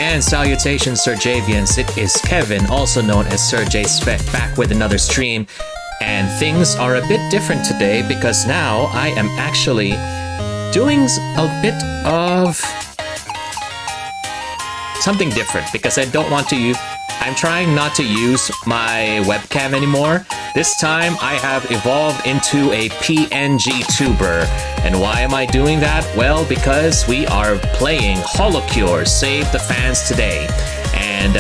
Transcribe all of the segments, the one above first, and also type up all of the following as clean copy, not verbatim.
And salutations, Serjavians. It is Kevin, also known as Serjay Svek, back with another stream. And things are a bit different today because now I am actually doing a bit of something different because I don't want to use... I'm trying not to use my webcam anymore. This time I have evolved into a PNG tuber. And why am I doing that? Well, because we are playing Holocure, Save the Fans today. And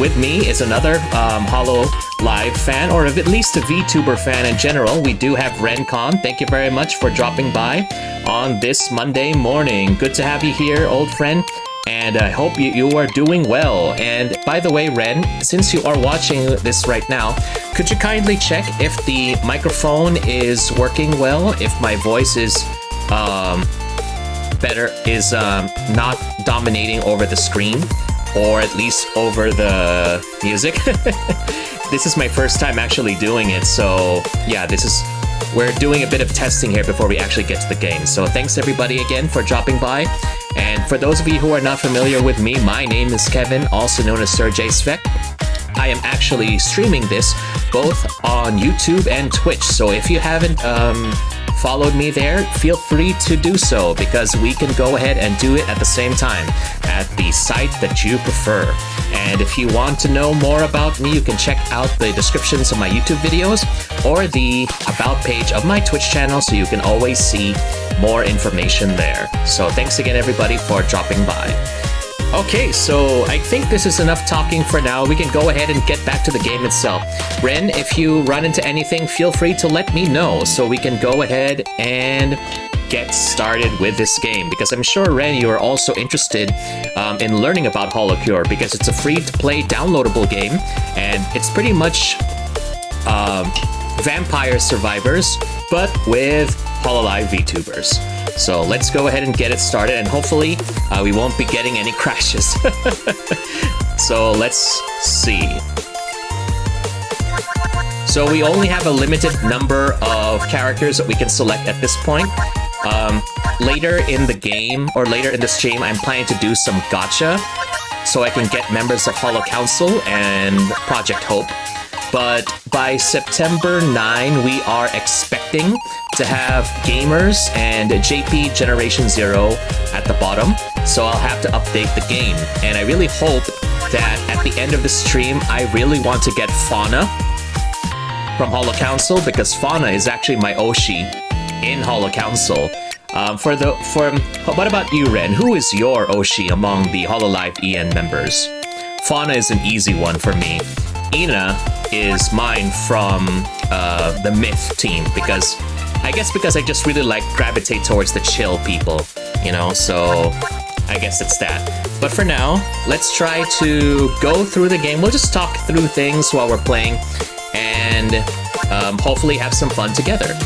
with me is another Holo Live fan, or at least a VTuber fan in general. We do have Rencon. Thank you very much for dropping by on this Monday morning. Good to have you here, old friend. And I hope you are doing well. And by the way, Ren, since you are watching this right now, could you kindly check if the microphone is working well, if my voice is not dominating over the screen, or at least over the music? This is my first time actually doing it, so yeah, we're doing a bit of testing here before we actually get to the game. So thanks everybody again for dropping by. And for those of you who are not familiar with me, my name is Kevin, also known as Serjay Svek. I am actually streaming this both on YouTube and Twitch. So if you haven't followed me there, feel free to do so, because we can go ahead and do it at the same time at the site that you prefer. And if you want to know more about me, you can check out the descriptions of my YouTube videos or the About page of my Twitch channel, so you can always see more information there. So thanks again everybody for dropping by. Okay, so I think this is enough talking for now. We can go ahead and get back to the game itself. Ren, if you run into anything, feel free to let me know so we can go ahead and get started with this game, because I'm sure, Ren, you are also interested in learning about Holocure, because it's a free-to-play downloadable game, and it's pretty much Vampire Survivors, but with Hololive VTubers. So let's go ahead and get it started, and hopefully we won't be getting any crashes. So let's see. So we only have a limited number of characters that we can select at this point. Later in the game, or later in the stream, I'm planning to do some gacha so I can get members of Holo Council and Project Hope. But by September 9, we are expecting to have Gamers and JP Generation 0 at the bottom. So I'll have to update the game. And I really hope that at the end of the stream, I really want to get Fauna from Holo Council, because Fauna is actually my Oshi in Holo Council. What about you, Ren? Who is your Oshi among the Hololive EN members? Fauna is an easy one for me. Ina is mine from the Myth team, because I just really gravitate towards the chill people, you know, so I guess it's that. But for now, let's try to go through the game. We'll just talk through things while we're playing, and hopefully have some fun together.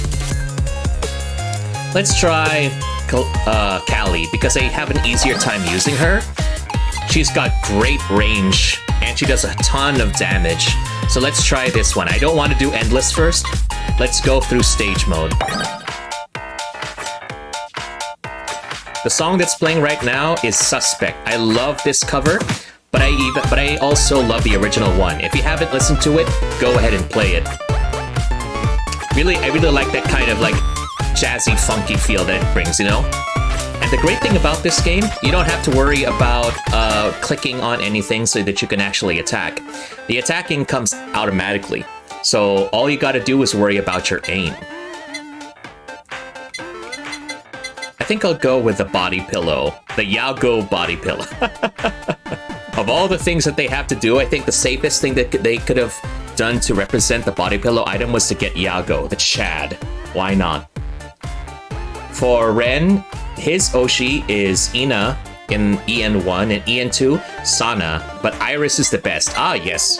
Let's try Callie, because I have an easier time using her. She's got great range, and she does a ton of damage. So let's try this one. I don't want to do Endless first. Let's go through stage mode. The song that's playing right now is Suspect. I love this cover, but I also love the original one. If you haven't listened to it, go ahead and play it. I really like that kind of jazzy, funky feel that it brings, you know? And the great thing about this game, you don't have to worry about clicking on anything so that you can actually attack. The attacking comes automatically, so all you gotta do is worry about your aim. I think I'll go with the body pillow, the Yago body pillow. Of all the things that they have to do, I think the safest thing that they could have done to represent the body pillow item was to get Yago, the Chad. Why not? For Ren, his Oshi is Ina in EN1, and EN2, Sana, but Iris is the best. Ah, yes.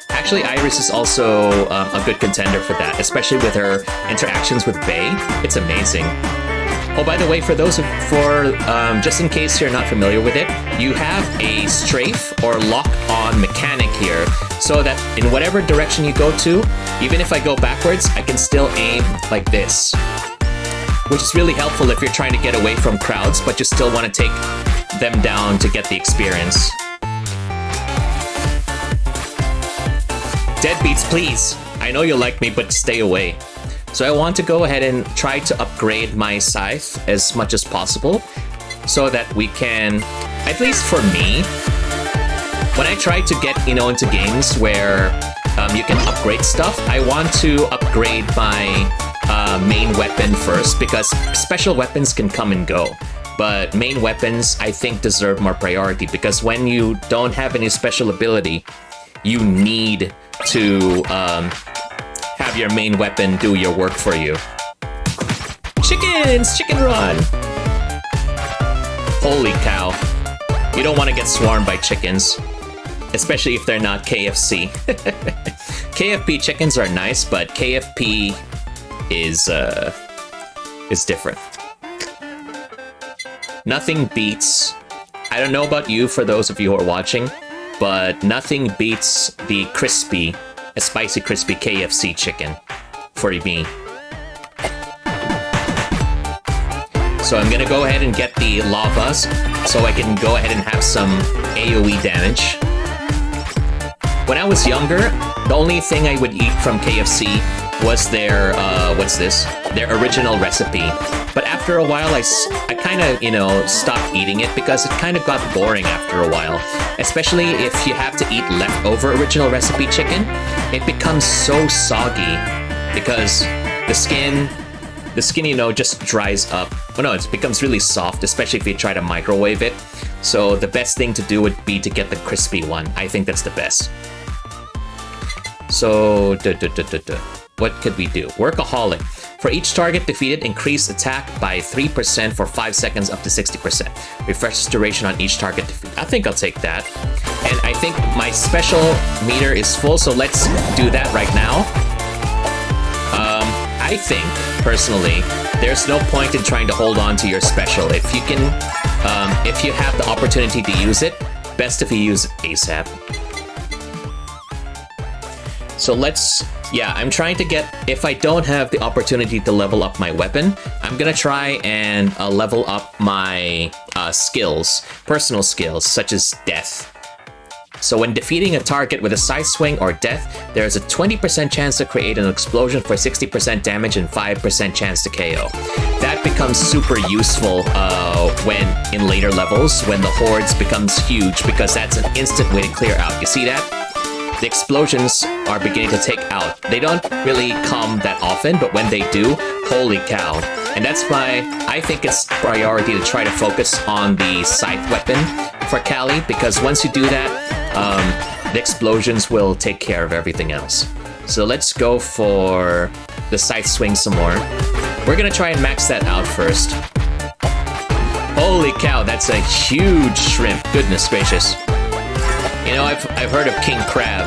Actually, Iris is also a good contender for that, especially with her interactions with Bae. It's amazing. Oh, by the way, just in case you're not familiar with it, you have a strafe or lock-on mechanic here, so that in whatever direction you go to, even if I go backwards, I can still aim like this. Which is really helpful if you're trying to get away from crowds, but you still want to take them down to get the experience. Deadbeats, please. I know you like me, but stay away. So I want to go ahead and try to upgrade my scythe as much as possible so that we can, at least for me, when I try to get, into games where you can upgrade stuff, I want to upgrade my main weapon first because special weapons can come and go. But main weapons, I think, deserve more priority because when you don't have any special ability, you need to have your main weapon do your work for you. Chickens! Chicken run! Holy cow. You don't want to get swarmed by chickens. Especially if they're not KFC. KFP chickens are nice, but KFP is different. Nothing beats... I don't know about you, for those of you who are watching, but nothing beats the a spicy crispy KFC chicken for me. So I'm gonna go ahead and get the lavas so I can go ahead and have some AoE damage. When I was younger, the only thing I would eat from KFC was their, their original recipe. But after a while, I kind of, stopped eating it because it kind of got boring after a while. Especially if you have to eat leftover original recipe chicken, it becomes so soggy because the skin, just dries up. Oh no, it becomes really soft, especially if you try to microwave it. So the best thing to do would be to get the crispy one. I think that's the best. So, what could we do? Workaholic. For each target defeated, increase attack by 3% for 5 seconds up to 60%. Refresh duration on each target defeated. I think I'll take that. And I think my special meter is full, so let's do that right now. I think, personally, there's no point in trying to hold on to your special. If you can, if you have the opportunity to use it, best if you use it ASAP. So I'm trying to get, if I don't have the opportunity to level up my weapon, I'm gonna try and level up my skills, personal skills, such as death. So when defeating a target with a side swing or death, there's a 20% chance to create an explosion for 60% damage and 5% chance to KO. That becomes super useful when in later levels, when the hordes becomes huge, because that's an instant way to clear out. You see that? The explosions are beginning to take out. They don't really come that often, but when they do, holy cow. And that's why I think it's priority to try to focus on the scythe weapon for Callie, because once you do that, the explosions will take care of everything else. So let's go for the scythe swing some more. We're gonna try and max that out first. Holy cow, that's a huge shrimp. Goodness gracious. You know, I've heard of king crab,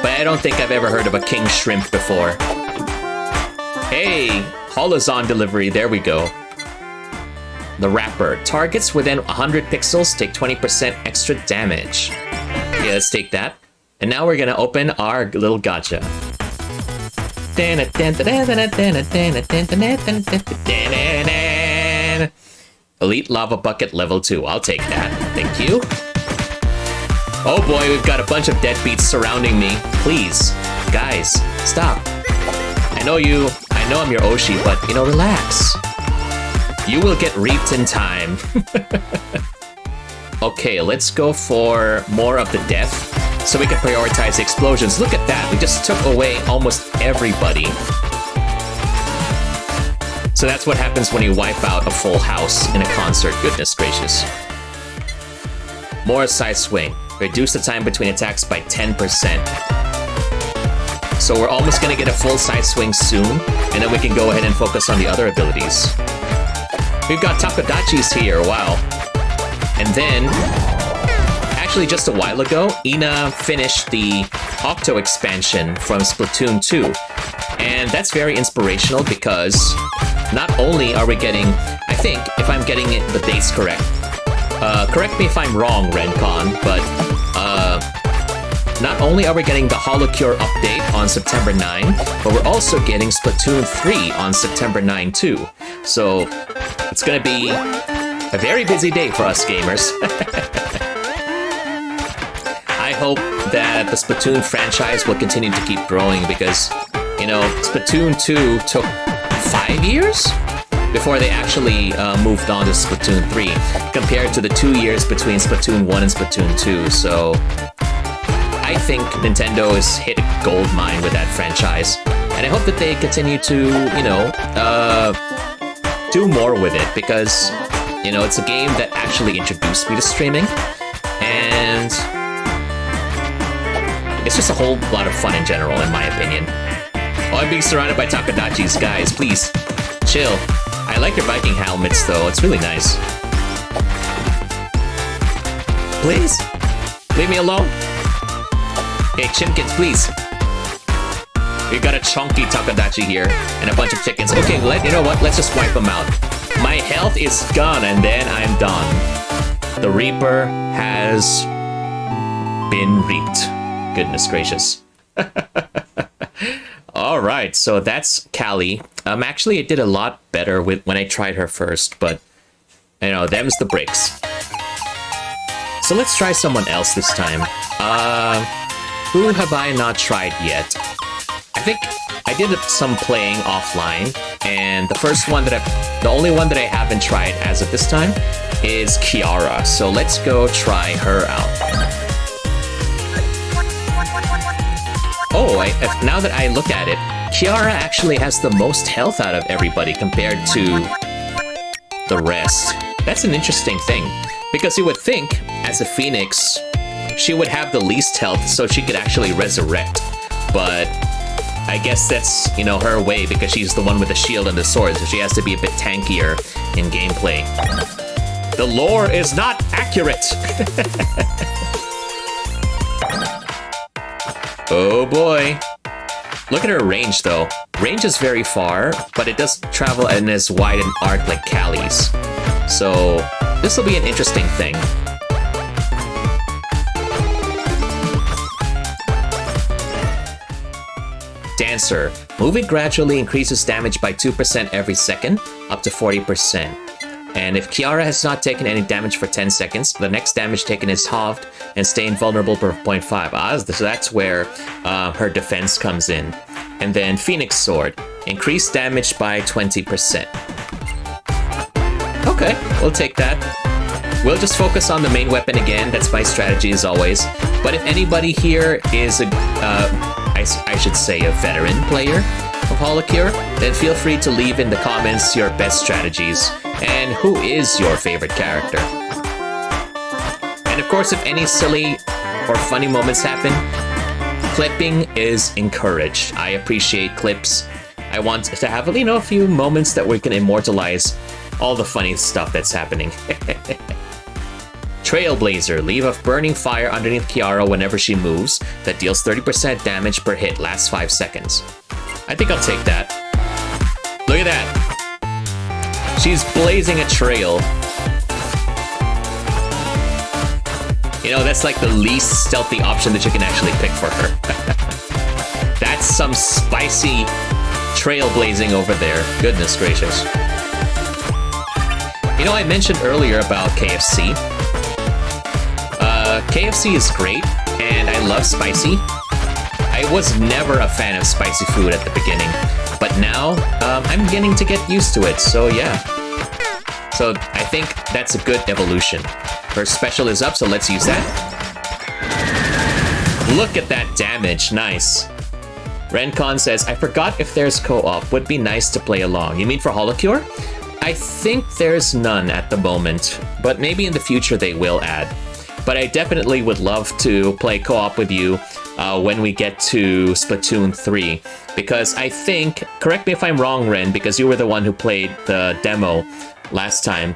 but I don't think I've ever heard of a king shrimp before. Hey, Holozon delivery, there we go. The wrapper. Targets within 100 pixels take 20% extra damage. Yeah, let's take that. And now we're gonna open our little gacha. Elite Lava Bucket level 2. I'll take that. Thank you. Oh boy, we've got a bunch of deadbeats surrounding me. Please, guys, stop. I know I'm your Oshi, but, relax. You will get reaped in time. Okay, let's go for more of the death, so we can prioritize the explosions. Look at that, we just took away almost everybody. So that's what happens when you wipe out a full house in a concert. Goodness gracious. More side swing. Reduce the time between attacks by 10%. So we're almost gonna get a full side swing soon, and then we can go ahead and focus on the other abilities. We've got Takodachis here, wow. And then, actually just a while ago, Ina finished the Octo expansion from Splatoon 2. And that's very inspirational because not only are we getting, I think, if I'm getting the dates correct, correct me if I'm wrong, Rencon, but not only are we getting the Holocure update on September 9, but we're also getting Splatoon 3 on September 9 too. So it's gonna be a very busy day for us gamers. I hope that the Splatoon franchise will continue to keep growing because, you know, Splatoon 2 took 5 years before they actually moved on to Splatoon 3, compared to the 2 years between Splatoon 1 and Splatoon 2. So I think Nintendo has hit a gold mine with that franchise, and I hope that they continue to, you know, do more with it because, you know, it's a game that actually introduced me to streaming, and it's just a whole lot of fun in general, in my opinion. Oh, I'm being surrounded by Takadachi's. Guys, please, chill. I like your Viking helmets, though. It's really nice. Please, leave me alone. Hey, Chimkins, please. We got a chunky Takadachi here and a bunch of chickens. Okay, you know what? Let's just wipe them out. My health is gone, and then I'm done. The Reaper has been reaped. Goodness gracious. All right, so that's Callie. Actually, it did a lot better when I tried her first, but you know, them's the breaks. So let's try someone else this time. Who have I not tried yet? I think I did some playing offline, and the only one that I haven't tried as of this time is Kiara. So let's go try her out. Oh, now that I look at it, Kiara actually has the most health out of everybody compared to the rest. That's an interesting thing, because you would think, as a Phoenix, she would have the least health so she could actually resurrect. But I guess that's, you know, her way, because she's the one with the shield and the sword, so she has to be a bit tankier in gameplay. The lore is not accurate! Oh boy. Look at her range, though. Range is very far, but it does travel in as wide an arc like Callie's. So this will be an interesting thing. Dancer. Moving gradually increases damage by 2% every second, up to 40%. And if Kiara has not taken any damage for 10 seconds, the next damage taken is halved and stay invulnerable for 0.5. So that's where her defense comes in. And then Phoenix Sword. Increased damage by 20%. Okay, we'll take that. We'll just focus on the main weapon again. That's my strategy as always. But if anybody here is I should say a veteran player of Holocure, then feel free to leave in the comments your best strategies and who is your favorite character. And of course, if any silly or funny moments happen, clipping is encouraged. I appreciate clips. I want to have, you know, a few moments that we can immortalize all the funny stuff that's happening. Trailblazer. Leave a burning fire underneath Kiara whenever she moves. That deals 30% damage per hit. Lasts 5 seconds. I think I'll take that. Look at that. She's blazing a trail. You know, that's like the least stealthy option that you can actually pick for her. That's some spicy trailblazing over there. Goodness gracious. You know, I mentioned earlier about KFC. KFC is great, and I love spicy. I was never a fan of spicy food at the beginning, but now I'm beginning to get used to it, so yeah. So I think that's a good evolution. Her special is up, so let's use that. Look at that damage, nice. Rencon says, I forgot if there's co-op, would be nice to play along. You mean for Holocure? I think there's none at the moment, but maybe in the future they will add. But I definitely would love to play co-op with you when we get to Splatoon 3. Because I think, correct me if I'm wrong, Ren, because you were the one who played the demo last time.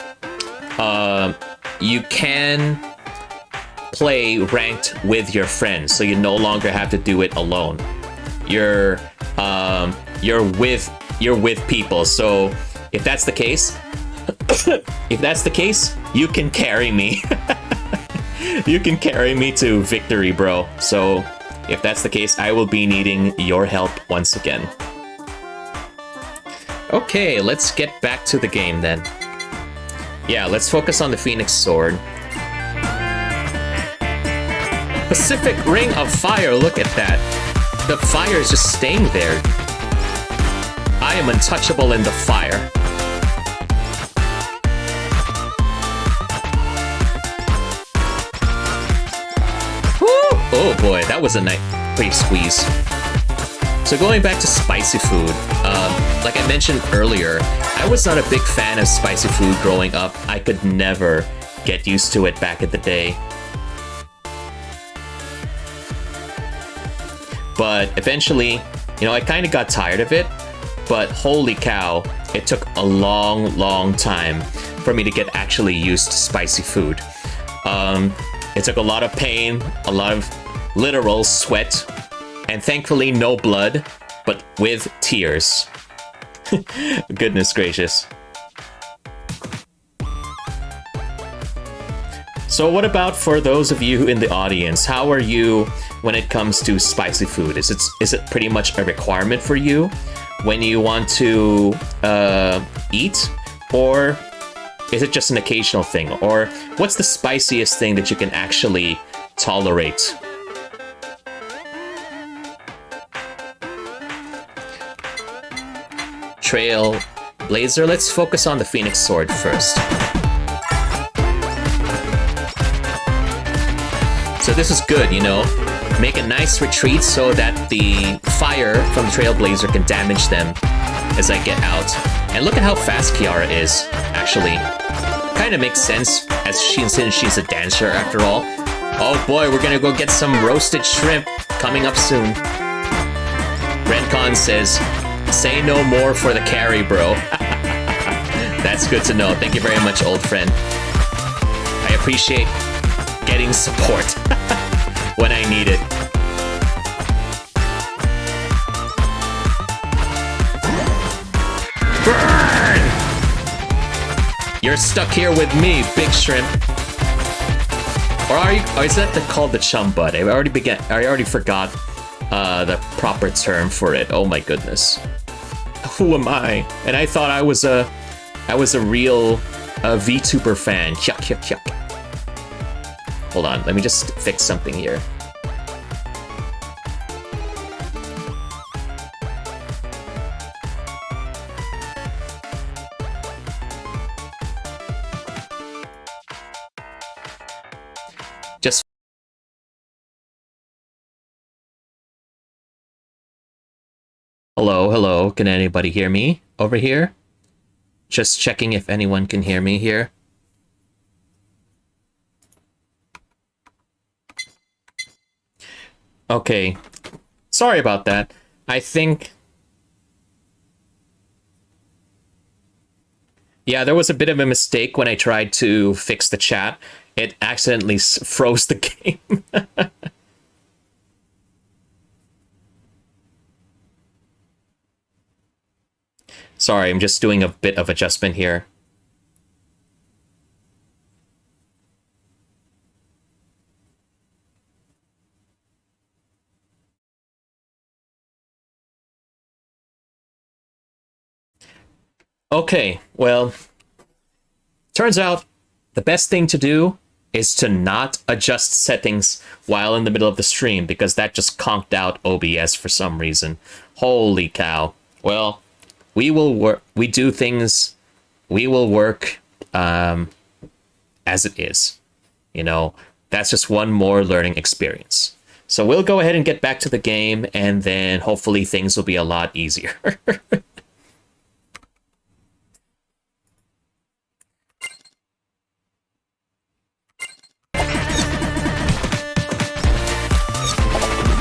You can play ranked with your friends, so you no longer have to do it alone. You're with people. So if that's the case, you can carry me. You can carry me to victory, bro. So if that's the case, I will be needing your help once again. Okay, let's get back to the game then. Yeah, let's focus on the Phoenix Sword. Pacific Ring of Fire, look at that. The fire is just staying there. I am untouchable in the fire. Woo! Oh boy, that was a pretty squeeze. So going back to spicy food, like I mentioned earlier, I was not a big fan of spicy food growing up. I could never get used to it back in the day. But eventually, you know, I kind of got tired of it. But holy cow, it took a long time for me to get actually used to spicy food. It took a lot of pain, a lot of literal sweat, and thankfully no blood, but with tears. Goodness gracious. So what about for those of you in the audience? How are you when it comes to spicy food? Is it pretty much a requirement for you when you want to eat? Or is it just an occasional thing? Or what's the spiciest thing that you can actually tolerate? Trailblazer, let's focus on the Phoenix Sword first. So this is good, you know? Make a nice retreat so that the fire from the Trailblazer can damage them as I get out. And look at how fast Kiara is, actually. Kind of makes sense, since she's a dancer after all. Oh boy, we're gonna go get some roasted shrimp coming up soon. Rencon says, say no more for the carry, bro. That's good to know. Thank you very much, old friend. I appreciate getting support when I need it. Burn! You're stuck here with me, big shrimp. Or are you? Or is that called the chum butt? I already forgot the proper term for it. Oh my goodness. Who am I? And I thought I was a real VTuber fan. Yuck, yuck, yuck. Hold on, let me just fix something here. Just hello, can anybody hear me over here? Just checking if anyone can hear me here. Okay, sorry about that. I think... Yeah, there was a bit of a mistake when I tried to fix the chat. It accidentally froze the game. Sorry, I'm just doing a bit of adjustment here. Okay, well, turns out the best thing to do is to not adjust settings while in the middle of the stream, because that just conked out OBS for some reason. Holy cow. Well, we will work, we do things, we will work as it is. You know, that's just one more learning experience. So we'll go ahead and get back to the game, and then hopefully things will be a lot easier.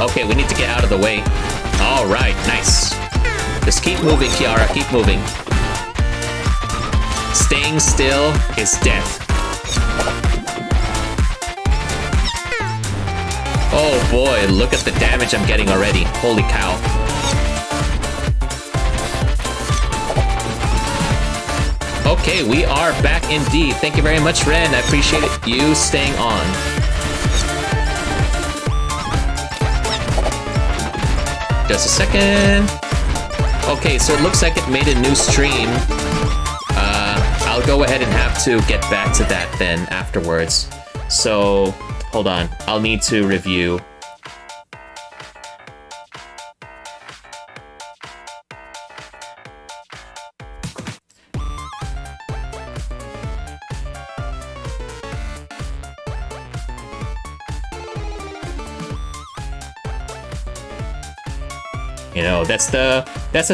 Okay, we need to get out of the way. All right, nice. Just keep moving, Kiara, keep moving. Staying still is death. Oh boy, look at the damage I'm getting already. Holy cow. Okay, we are back indeed. Thank you very much, Ren. I appreciate it. You staying on. Just a second. Okay, so it looks like it made a new stream. I'll go ahead and have to get back to that then afterwards. So hold on. I'll need to review. You know, that's the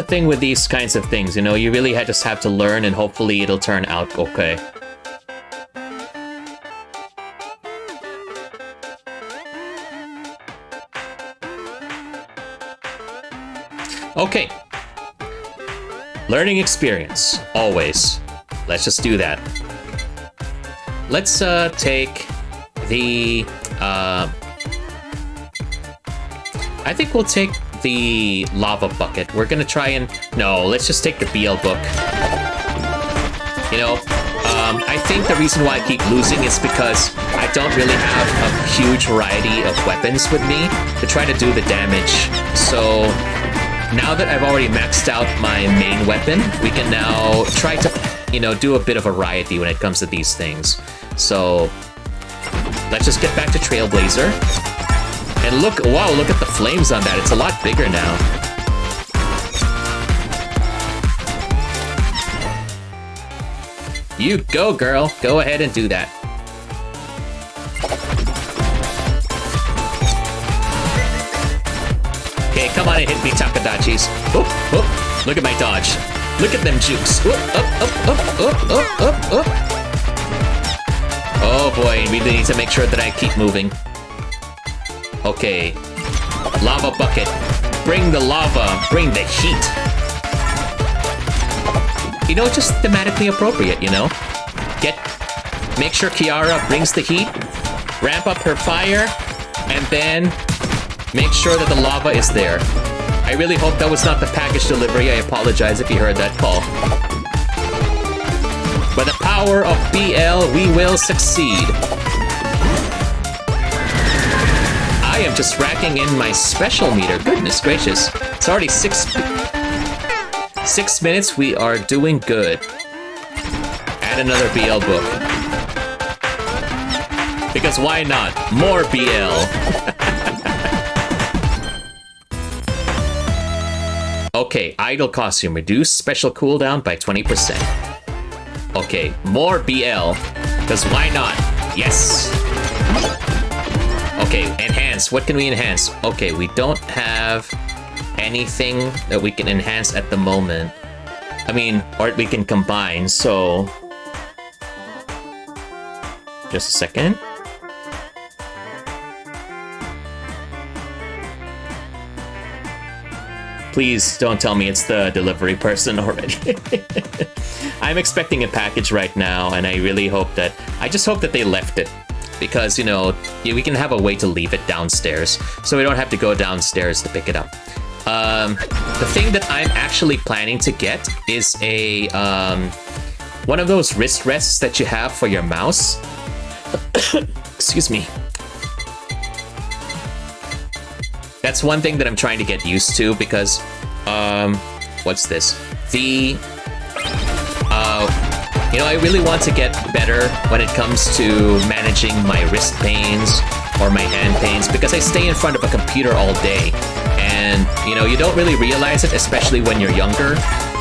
thing with these kinds of things. You know, you really just have to learn, and hopefully it'll turn out okay. Okay. Learning experience, always. Let's just do that. Let's take the I think we'll take the lava bucket. We're gonna try and... No, let's just take the BL book. You know, I think the reason why I keep losing is because I don't really have a huge variety of weapons with me to try to do the damage. So now that I've already maxed out my main weapon, we can now try to, you know, do a bit of variety when it comes to these things. So let's just get back to Trailblazer. And look, wow, look at the flames on that. It's a lot bigger now. You go, girl. Go ahead and do that. Okay, come on and hit me, Takadachis. Oop, oop. Look at my dodge. Look at them jukes. Oop, up, up, up, up, up, up, up. Oh boy, we need to make sure that I keep moving. Okay. Lava bucket. Bring the lava. Bring the heat. You know, just thematically appropriate, you know? Make sure Kiara brings the heat, ramp up her fire, and then make sure that the lava is there. I really hope that was not the package delivery. I apologize if you heard that call. By the power of BL, we will succeed. I am just racking in my special meter. Goodness gracious. It's already 6 minutes. We are doing good. Add another BL book. Because why not? More BL. Okay, idle costume. Reduce special cooldown by 20%. Okay, more BL. Because why not? Yes. Okay, enhance. What can we enhance? Okay, we don't have anything that we can enhance at the moment. I mean, or we can combine, so... Just a second. Please don't tell me it's the delivery person already. I'm expecting a package right now, and I really hope that... I just hope that they left it. Because, you know, we can have a way to leave it downstairs, so we don't have to go downstairs to pick it up. The thing that I'm actually planning to get is a one of those wrist rests that you have for your mouse. Excuse me. That's one thing that I'm trying to get used to because, what's this? You know, I really want to get better when it comes to managing my wrist pains or my hand pains because I stay in front of a computer all day. And, you know, you don't really realize it, especially when you're younger,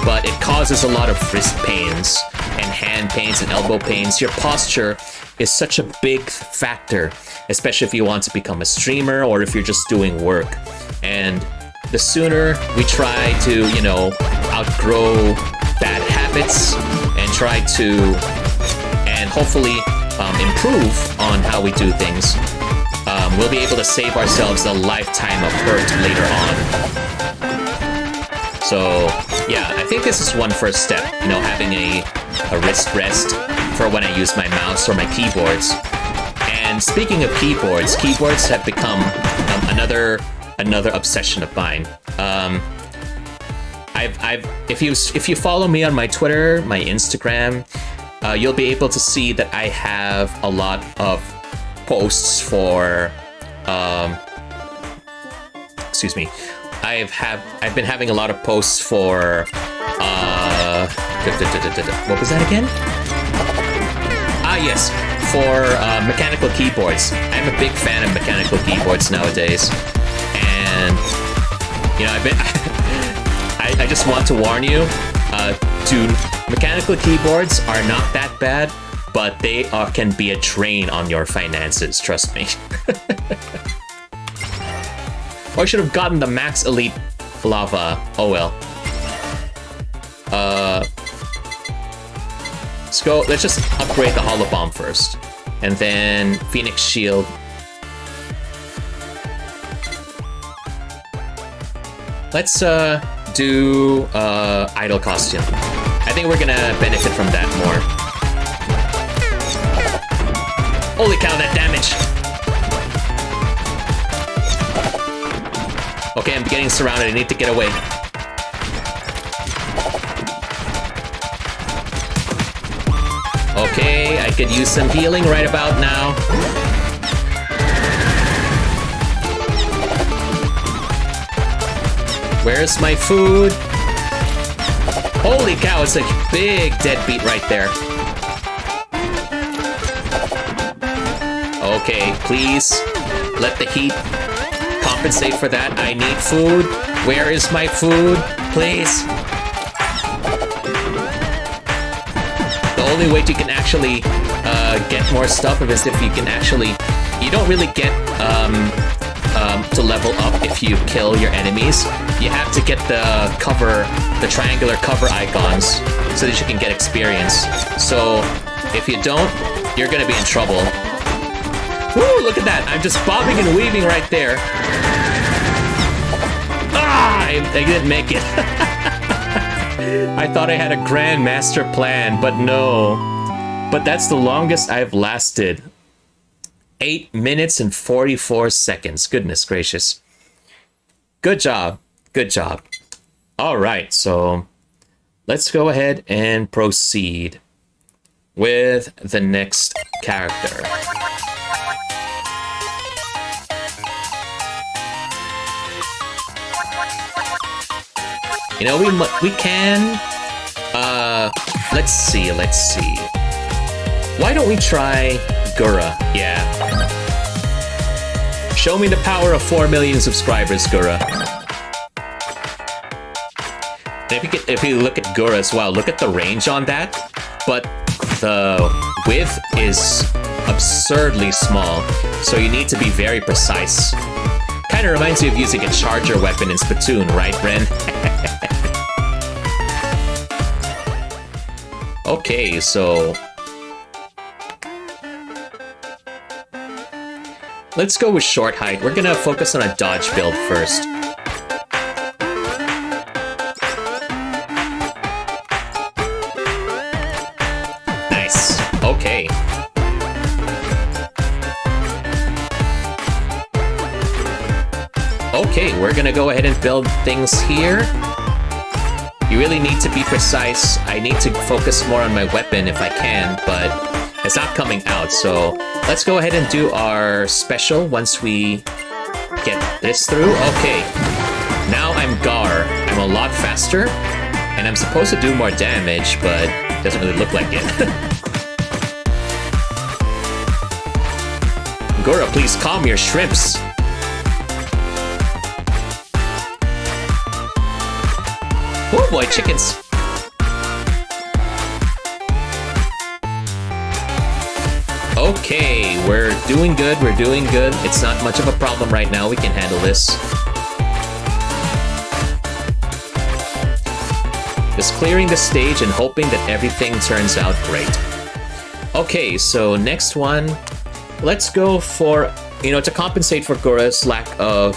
but it causes a lot of wrist pains and hand pains and elbow pains. Your posture is such a big factor, especially if you want to become a streamer or if you're just doing work. And the sooner we try to, you know, outgrow bad habits and try to, and hopefully improve on how we do things, we'll be able to save ourselves a lifetime of hurt later on. So, yeah, I think this is one first step, you know, having a wrist rest for when I use my mouse or my keyboards. And speaking of keyboards have become another obsession of mine. If you follow me on my Twitter, my Instagram, you'll be able to see that I have a lot of posts for, excuse me, I've been having a lot of posts for, what was that again? Ah, yes, for mechanical keyboards. I'm a big fan of mechanical keyboards nowadays. And, you know, I just want to warn you, dude, mechanical keyboards are not that bad, but they can be a drain on your finances, trust me. Or I should have gotten the Max Elite Lava. Oh well. Let's just upgrade the Hollow Bomb first. And then Phoenix Shield. Let's do Idol Costume. I think we're gonna benefit from that more. Holy cow, that damage! Okay, I'm getting surrounded. I need to get away. Okay, I could use some healing right about now. Where's my food? Holy cow, it's a big deadbeat right there. Okay, please let the heat compensate for that. I need food. Where is my food? Please. The only way you can actually get more stuff is if you can actually... You don't really get to level up if you kill your enemies. You have to get the triangular cover icons so that you can get experience. So if you don't, you're gonna be in trouble. Woo, look at that. I'm just bobbing and weaving right there. Ah, I didn't make it. I thought I had a grand master plan, but no. But that's the longest I've lasted. 8 minutes and 44 seconds. Goodness gracious. Good job. Good job. All right, so let's go ahead and proceed with the next character. You know, we can, let's see. Why don't we try Gura? Yeah. Show me the power of 4 million subscribers, Gura. And if you look at Gura as well, look at the range on that, but the width is absurdly small, so you need to be very precise. Kind of reminds me of using a charger weapon in Splatoon, right, Ren? Okay, so... let's go with short height. We're gonna focus on a dodge build first. Nice. Okay. Okay, we're gonna go ahead and build things here. You really need to be precise. I need to focus more on my weapon if I can, but it's not coming out, so let's go ahead and do our special once we get this through. Okay, now I'm Gar. I'm a lot faster, and I'm supposed to do more damage, but it doesn't really look like it. Gura, please calm your shrimps. Oh boy, chickens. Okay, we're doing good, It's not much of a problem right now, we can handle this. Just clearing the stage and hoping that everything turns out great. Okay, so next one. Let's go for, to compensate for Gura's lack of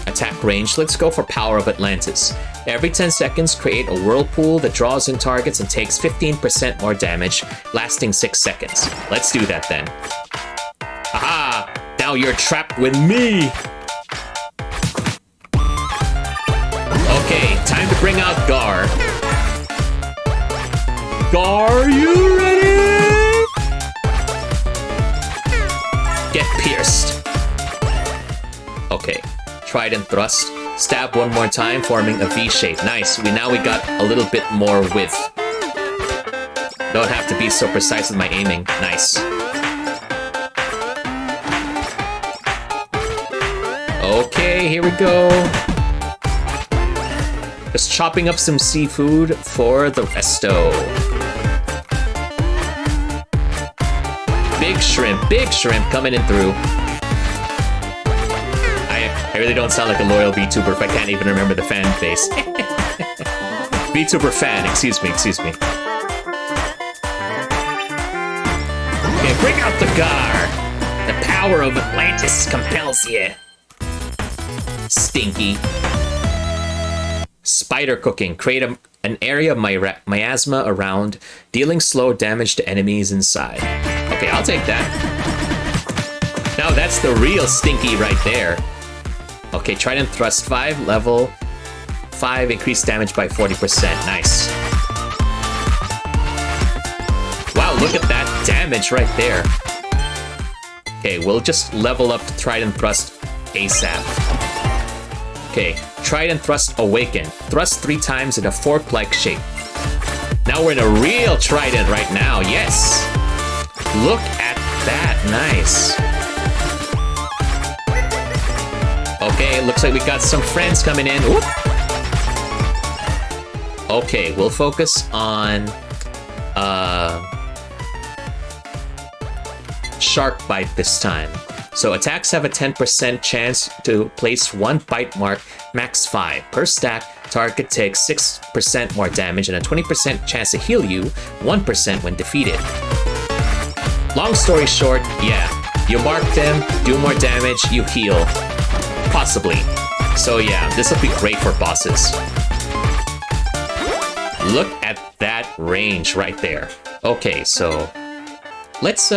attack range, let's go for Power of Atlantis. Every 10 seconds, create a whirlpool that draws in targets and takes 15% more damage, lasting 6 seconds. Let's do that then. Aha! Now you're trapped with me! Okay, time to bring out Gar. Gar, you ready? Get pierced. Okay. Trident thrust. Stab one more time, forming a V shape. Nice. Now we got a little bit more width. Don't have to be so precise with my aiming. Nice. Okay, here we go. Just chopping up some seafood for the resto. Big shrimp coming in through. I really don't sound like a loyal VTuber if I can't even remember the fan base. VTuber fan, excuse me. Okay, bring out the gar. The power of Atlantis compels you. Stinky. Spider cooking. Create an area of miasma around, dealing slow damage to enemies inside. Okay, I'll take that. Now that's the real stinky right there. Okay, Trident Thrust 5, level 5, increased damage by 40%. Nice. Wow, look at that damage right there. Okay, we'll just level up Trident Thrust ASAP. Okay, Trident Thrust Awaken. Thrust 3 times in a fork-like shape. Now we're in a real Trident right now, yes! Look at that, nice. Okay, looks like we got some friends coming in. Whoop. Okay, we'll focus on Shark Bite this time. So attacks have a 10% chance to place 1 bite mark, max 5. Per stack, target takes 6% more damage and a 20% chance to heal you 1% when defeated. Long story short, yeah, you mark them, do more damage, you heal. Possibly. So yeah, this will be great for bosses. Look at that range right there. Okay, so let's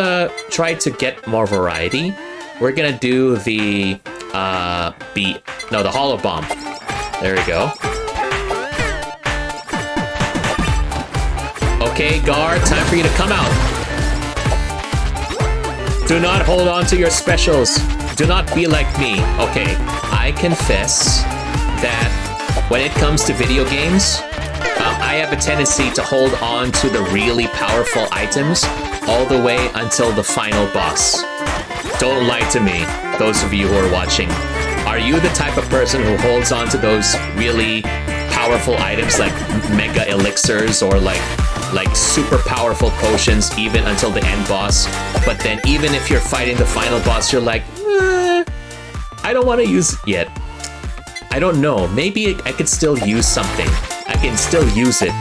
try to get more variety. We're gonna do the the Hollow Bomb. There we go. Okay, Gar, time for you to come out. Do not hold on to your specials. Do not be like me. Okay, I confess that when it comes to video games, I have a tendency to hold on to the really powerful items all the way until the final boss. Don't lie to me, those of you who are watching. Are you the type of person who holds on to those really powerful items like mega elixirs or like super powerful potions even until the end boss? But then even if you're fighting the final boss, you're like, I don't want to use it yet. I don't know, maybe I could still use something. I can still use it.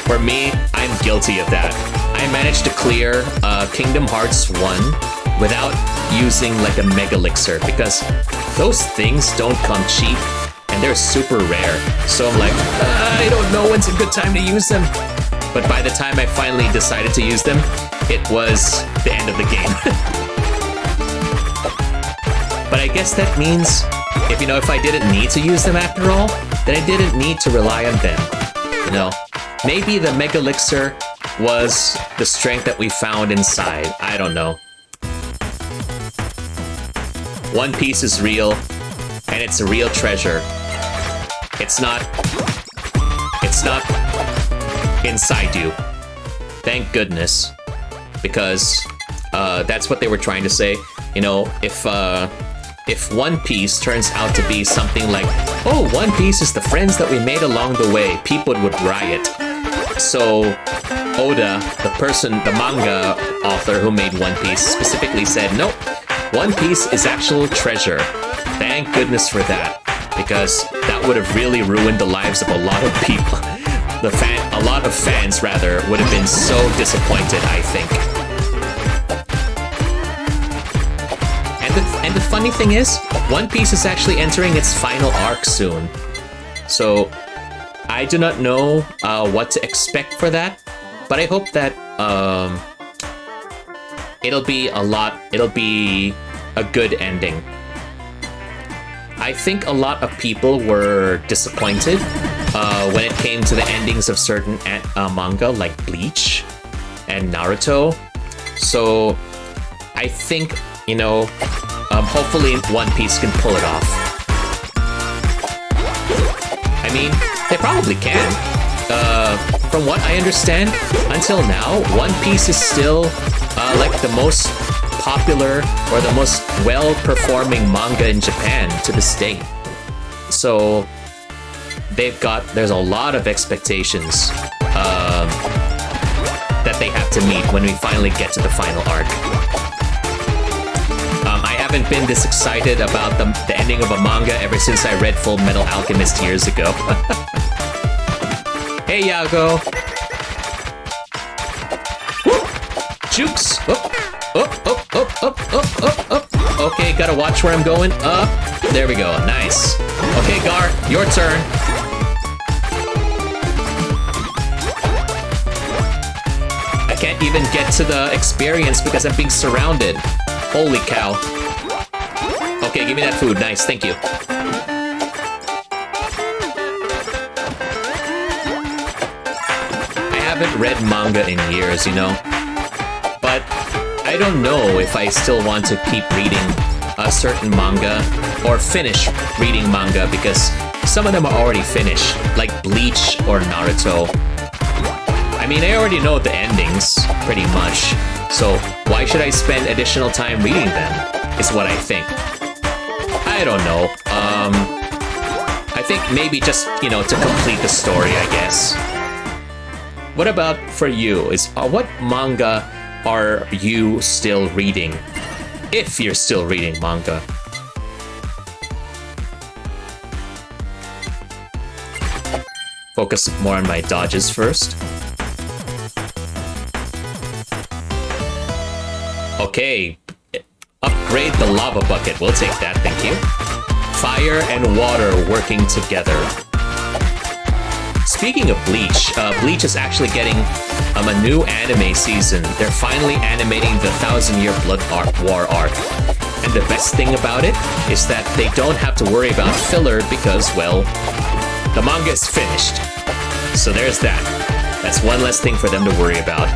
For me, I'm guilty of that. I managed to clear Kingdom Hearts 1 without using like a mega elixir because those things don't come cheap and they're super rare. So I'm like, I don't know when's a good time to use them. But by the time I finally decided to use them, it was the end of the game. But I guess that means if I didn't need to use them after all, then I didn't need to rely on them. Maybe the Mega Elixir was the strength that we found inside. I don't know. One Piece is real, and it's a real treasure. It's not inside you. Thank goodness. Because that's what they were trying to say. If One Piece turns out to be something like, oh, One Piece is the friends that we made along the way, people would riot. So Oda, the manga author who made One Piece, specifically said, nope, One Piece is actual treasure. Thank goodness for that, because that would have really ruined the lives of a lot of people. A lot of fans, rather, would have been so disappointed, I think. And the funny thing is, One Piece is actually entering its final arc soon. So I do not know what to expect for that, but I hope that it'll be a good ending. I think a lot of people were disappointed when it came to the endings of certain manga like Bleach and Naruto. So I think, hopefully One Piece can pull it off. I mean, they probably can. from what I understand, until now, One Piece is still like the most popular or the most well-performing manga in Japan to this day. So there's a lot of expectations that they have to meet when we finally get to the final arc. I haven't been this excited about the ending of a manga ever since I read Full Metal Alchemist years ago. Hey, Yago! Woo! Jukes! Up. Okay, gotta watch where I'm going. Up. There we go. Nice. Okay, Gar, your turn. I can't even get to the experience because I'm being surrounded. Holy cow. Okay, give me that food. Nice, thank you. I haven't read manga in years, you know? But I don't know if I still want to keep reading a certain manga or finish reading manga because some of them are already finished, like Bleach or Naruto. I mean, I already know the endings, pretty much. So why should I spend additional time reading them, is what I think. I don't know. I think maybe just, you know, to complete the story, I guess. What about for you? What manga are you still reading? If you're still reading manga. Focus more on my dodges first. Okay, upgrade the lava bucket. We'll take that, thank you. Fire and water working together. Speaking of Bleach, Bleach is actually getting a new anime season. They're finally animating the 1,000-Year Blood War arc. And the best thing about it is that they don't have to worry about filler because, well, the manga is finished. So there's that. That's one less thing for them to worry about.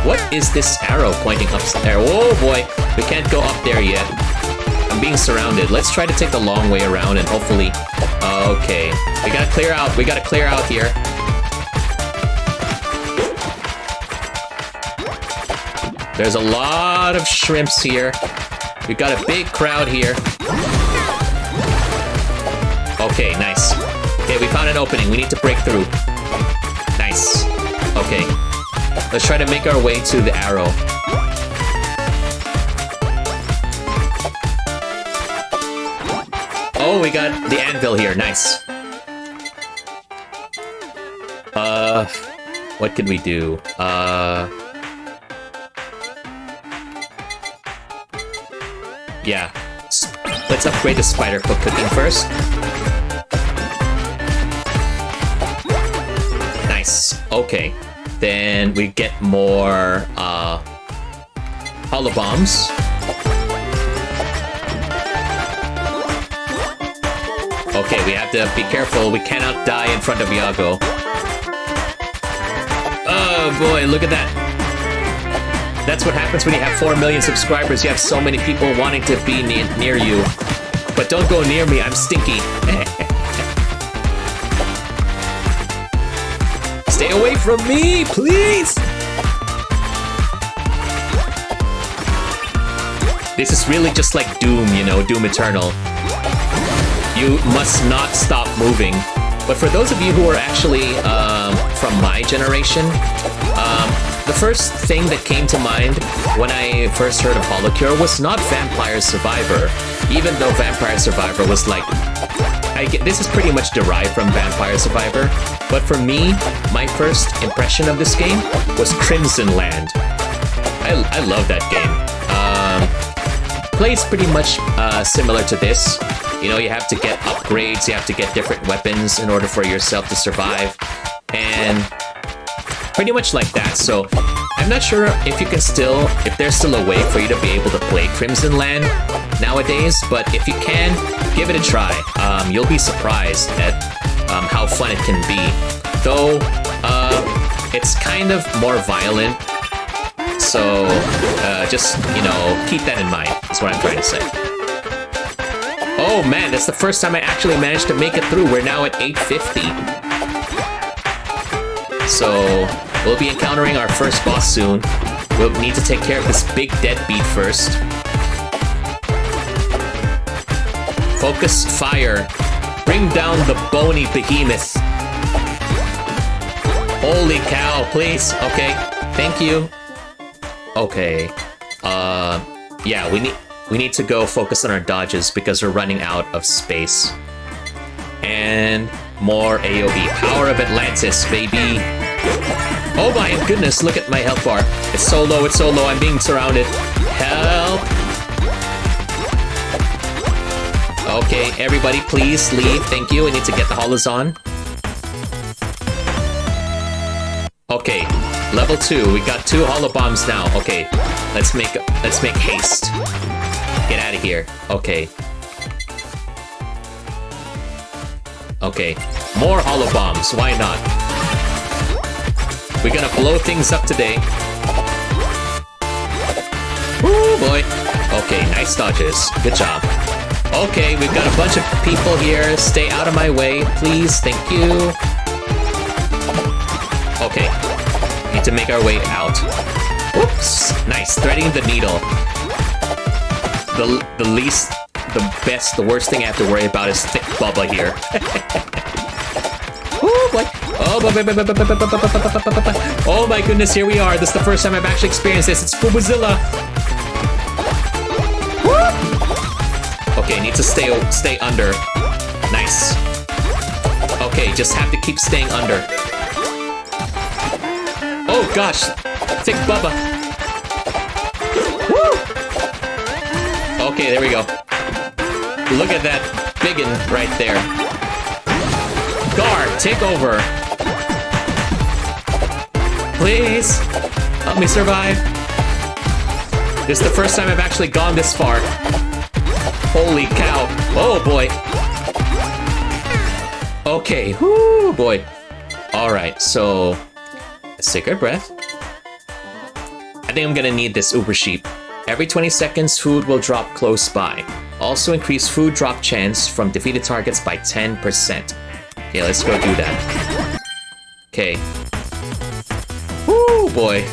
What is this arrow pointing up there? Oh boy, we can't go up there yet. I'm being surrounded. Let's try to take the long way around and hopefully... Okay, we gotta clear out. We gotta clear out here. There's a lot of shrimps here. We've got a big crowd here. Okay, nice. Okay, we found an opening. We need to break through. Nice. Okay. Let's try to make our way to the arrow. Oh, we got the anvil here. Nice. What can we do? Yeah. Let's upgrade the spider cooking first. Nice. Okay. Then we get more hollow bombs. Okay, we have to be careful. We cannot die in front of Yago. Oh boy, look at that. That's what happens when you have 4 million subscribers. You have so many people wanting to be near you. But don't go near me, I'm stinky. Stay away from me, please! This is really just like Doom, you know, Doom Eternal. You must not stop moving. But for those of you who are actually from my generation, the first thing that came to mind when I first heard of Holocure was not Vampire Survivor, even though Vampire Survivor was like... this is pretty much derived from Vampire Survivor, but for me, my first impression of this game was Crimson Land. I love that game. Plays pretty much similar to this. You know, you have to get upgrades, you have to get different weapons in order for yourself to survive, and pretty much like that. So I'm not sure if there's still a way for you to be able to play Crimson Land nowadays, but if you can, give it a try. You'll be surprised at how fun it can be. Though, it's kind of more violent, so just, you know, keep that in mind, is what I'm trying to say. Oh man, that's the first time I actually managed to make it through. We're now at 850. So we'll be encountering our first boss soon. We'll need to take care of this big deadbeat first. Focused fire. Bring down the bony behemoth. Holy cow, please. Okay, thank you. Okay. Yeah, we need to go focus on our dodges because we're running out of space. And more AoE. Power of Atlantis, baby. Oh my goodness, look at my health bar. It's so low, I'm being surrounded. Help! Okay, everybody please leave. Thank you. We need to get the holos on. Okay, level 2. We got 2 holo bombs now. Okay, let's make haste. Get out of here. Okay. Okay, more holo bombs. Why not? We're gonna blow things up today. Ooh, boy. Okay, nice dodges. Good job. Okay, we've got a bunch of people here. Stay out of my way, please. Thank you. Okay. Need to make our way out. Whoops. Nice. Threading the needle. The worst thing I have to worry about is thick Bubba here. Ooh, boy. Oh my goodness, here we are. This is the first time I've actually experienced this. It's Fubuzilla. Okay, need to stay under. Nice. Okay, just have to keep staying under. Oh gosh, thick Bubba. Woo! Okay, there we go. Look at that biggin right there. Guard, take over. Please, help me survive. This is the first time I've actually gone this far. Holy cow. Oh boy. Okay, whoo boy. Alright, so let's take our breath. I think I'm gonna need this Uber Sheep. Every 20 seconds, food will drop close by. Also increase food drop chance from defeated targets by 10%. Okay, let's go do that. Okay. Woo boy.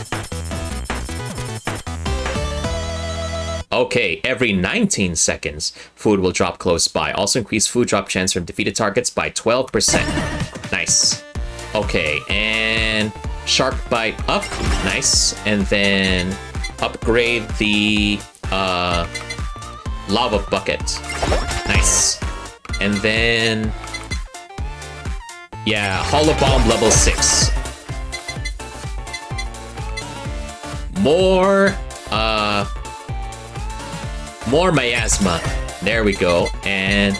Okay, every 19 seconds, food will drop close by. Also increase food drop chance from defeated targets by 12%. Nice. Okay, and shark bite up. Nice. And then upgrade the lava bucket. Nice. And then yeah, holo bomb level 6. More miasma. There we go. And